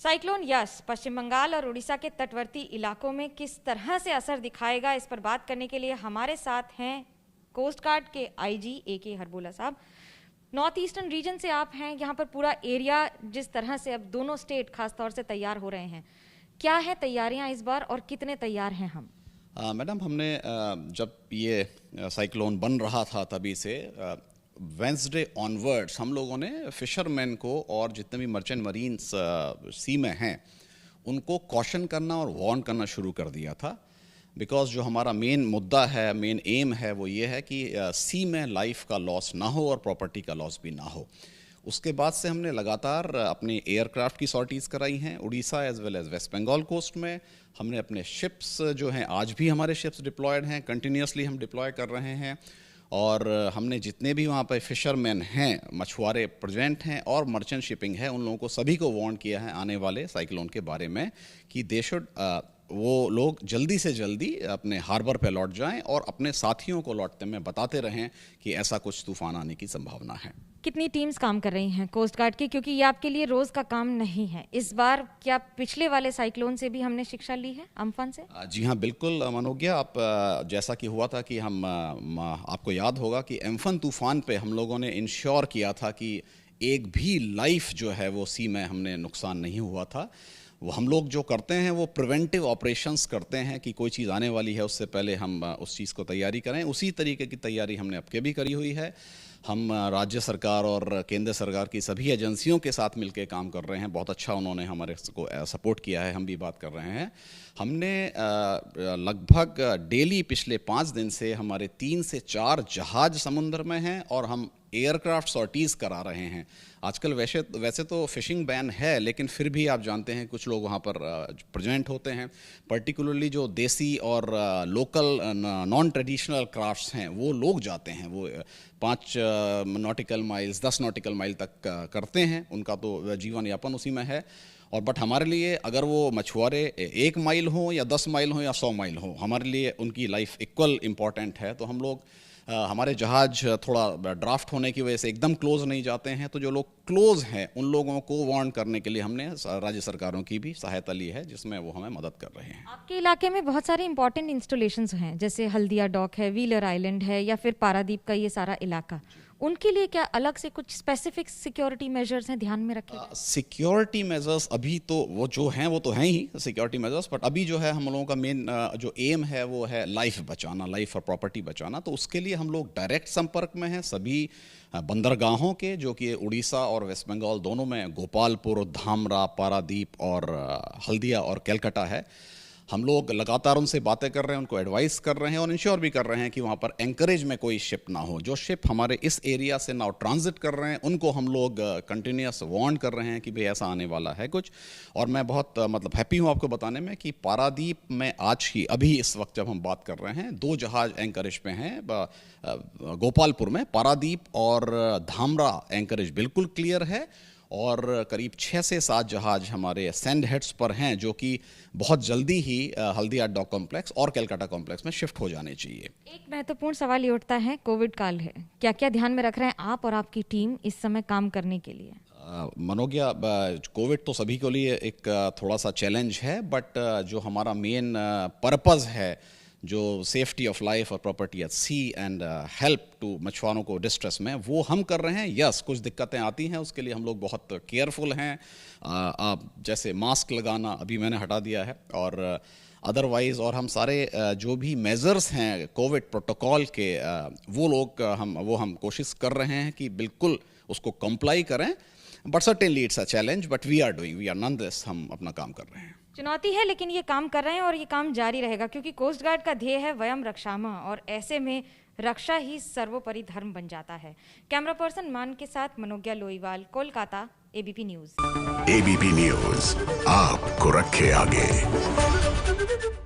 Cyclone yes पश्चिम बंगाल और उड़ीसा के तटवर्ती इलाकों में किस तरह से असर दिखाएगा, इस पर बात करने के लिए हमारे साथ हैं कोस्ट गार्ड के आईजी AK हरबोला साहब। नॉर्थ ईस्टर्न रीजन से आप हैं, यहाँ पर पूरा एरिया जिस तरह से अब दोनों स्टेट खासतौर से तैयार हो रहे हैं, क्या है तैयारियां इस बार और कितने तैयार हैं हम? मैडम, हमने जब ये साइक्लोन बन रहा था तभी से वेंसडे ऑनवर्ड्स हम लोगों ने फिशरमैन को और जितने भी मर्चेंट मरीन्स सी में हैं उनको कॉशन करना और वार्न करना शुरू कर दिया था। बिकॉज जो हमारा मेन मुद्दा है, मेन एम है, वो ये है कि सी में लाइफ का लॉस ना हो और प्रॉपर्टी का लॉस भी ना हो। उसके बाद से हमने लगातार अपने एयरक्राफ्ट की सॉर्टीज़ कराई हैं Orissa as well as West Bengal coast में। हमने अपने शिप्स जो हैं, आज भी हमारे शिप्स डिप्लॉयड हैं, कंटिन्यूसली हम डिप्लॉय कर रहे हैं। और हमने जितने भी वहाँ पर फिशरमैन हैं, मछुआरे प्रेजेंट हैं और मर्चेंट शिपिंग है, उन लोगों को सभी को वार्न किया है आने वाले साइक्लोन के बारे में कि दे शुड वो लोग जल्दी से जल्दी अपने हार्बर पे लौट जाएं और अपने साथियों को लौटते में बताते रहें कि ऐसा कुछ तूफान आने की संभावना है। कितनी टीम्स काम कर रही हैं कोस्ट गार्ड की, क्योंकि ये आपके लिए रोज का काम नहीं है इस बार? क्या पिछले वाले साइक्लोन से भी हमने शिक्षा ली है, अम्फन से? जी हाँ, बिल्कुल मनोज्ञा। आप जैसा कि हुआ था कि हम आपको याद होगा कि अम्फन तूफान पे हम लोगों ने इंश्योर किया था कि एक भी लाइफ जो है वो सी में हमने नुकसान नहीं हुआ था। वो हम लोग जो करते हैं वो प्रिवेंटिव ऑपरेशंस करते हैं कि कोई चीज़ आने वाली है उससे पहले हम उस चीज़ को तैयारी करें। उसी तरीके की तैयारी हमने अब के भी करी हुई है। हम राज्य सरकार और केंद्र सरकार की सभी एजेंसियों के साथ मिलकर काम कर रहे हैं। बहुत अच्छा उन्होंने हमारे को सपोर्ट किया है, हम भी बात कर रहे हैं। हमने लगभग डेली पिछले 5 दिन से हमारे 3 से 4 जहाज समुद्र में हैं और हम एयरक्राफ्ट सॉर्टीज़ करा रहे हैं। आजकल वैसे तो फिशिंग बैन है, लेकिन फिर भी आप जानते हैं कुछ लोग वहाँ पर प्रेजेंट होते हैं। पर्टिकुलरली जो देसी और लोकल नॉन ट्रेडिशनल क्राफ्ट्स हैं वो लोग जाते हैं, वो 5 नॉटिकल माइल्स 10 नॉटिकल माइल तक करते हैं, उनका तो जीवन यापन उसी में है। और बट हमारे लिए अगर वो मछुआरे 1 माइल हों या 10 माइल हों या 100 माइल हों, हमारे लिए उनकी लाइफ इक्वल इम्पॉर्टेंट है। तो हम लोग हमारे जहाज थोड़ा ड्राफ्ट होने की वजह से एकदम क्लोज नहीं जाते हैं, तो जो लोग क्लोज हैं उन लोगों को वार्न करने के लिए हमने राज्य सरकारों की भी सहायता ली है, जिसमें वो हमें मदद कर रहे हैं। आपके इलाके में बहुत सारे इंपॉर्टेंट इंस्टॉलेशंस हैं, जैसे हल्दिया डॉक है, व्हीलर आइलैंड है, या फिर पारादीप का ये सारा इलाका। उनके लिए क्या अलग से कुछ स्पेसिफिक सिक्योरिटी मेजर्स हैं ध्यान में रखे? सिक्योरिटी मेजर्स अभी तो वो जो हैं वो तो हैं ही सिक्योरिटी मेजर्स, बट अभी जो है हम लोगों का मेन जो एम है वो है लाइफ बचाना, लाइफ और प्रॉपर्टी बचाना। तो उसके लिए हम लोग डायरेक्ट संपर्क में हैं सभी बंदरगाहों के, जो कि उड़ीसा और वेस्ट बंगाल दोनों में गोपालपुर, धामरा, पारादीप और हल्दिया और कैलकाटा है। हम लोग लगातार उनसे बातें कर रहे हैं, उनको एडवाइस कर रहे हैं और इंश्योर भी कर रहे हैं कि वहाँ पर एंकरेज में कोई शिप ना हो। जो शिप हमारे इस एरिया से नाउ ट्रांजिट कर रहे हैं उनको हम लोग कंटिन्यूस वार्न कर रहे हैं कि भाई ऐसा आने वाला है कुछ। और मैं बहुत मतलब हैप्पी हूँ आपको बताने में कि पारादीप में आज ही अभी इस वक्त जब हम बात कर रहे हैं 2 जहाज एंकरेज पे हैं गोपालपुर में। पारादीप और धामरा एंकरेज बिल्कुल क्लियर है और करीब 6 से 7 जहाज हमारे सैंड हेड्स पर हैं, जो कि बहुत जल्दी ही हल्दिया डॉक कॉम्प्लेक्स और कैलकाटा कॉम्प्लेक्स में शिफ्ट हो जाने चाहिए। एक महत्वपूर्ण सवाल ये उठता है, कोविड काल है, क्या क्या ध्यान में रख रहे हैं आप और आपकी टीम इस समय काम करने के लिए? मनोज्ञा, कोविड तो सभी के लिए एक थोड़ा सा चैलेंज है, बट जो हमारा मेन पर्पज़ है, जो सेफ्टी ऑफ लाइफ और property at sea and help to मछुआरों को डिस्ट्रेस में, वो हम कर रहे हैं। यस, कुछ दिक्कतें आती हैं, उसके लिए हम लोग बहुत केयरफुल हैं। जैसे मास्क लगाना अभी मैंने हटा दिया है, और अदरवाइज़ और हम सारे जो भी मेजर्स हैं कोविड प्रोटोकॉल के, वो हम कोशिश कर रहे हैं कि बिल्कुल उसको कंप्लाई करें। But certainly it's a challenge, but we are nonetheless, हम अपना काम कर रहे हैं। चुनौती है, लेकिन ये काम कर रहे हैं और ये काम जारी रहेगा, क्योंकि कोस्ट गार्ड का ध्येय है वयम रक्षामः, और ऐसे में रक्षा ही सर्वोपरि धर्म बन जाता है। कैमरा पर्सन मान के साथ Manogya Loiwal, Kolkata, ABP news. ABP news आपको रखे आगे।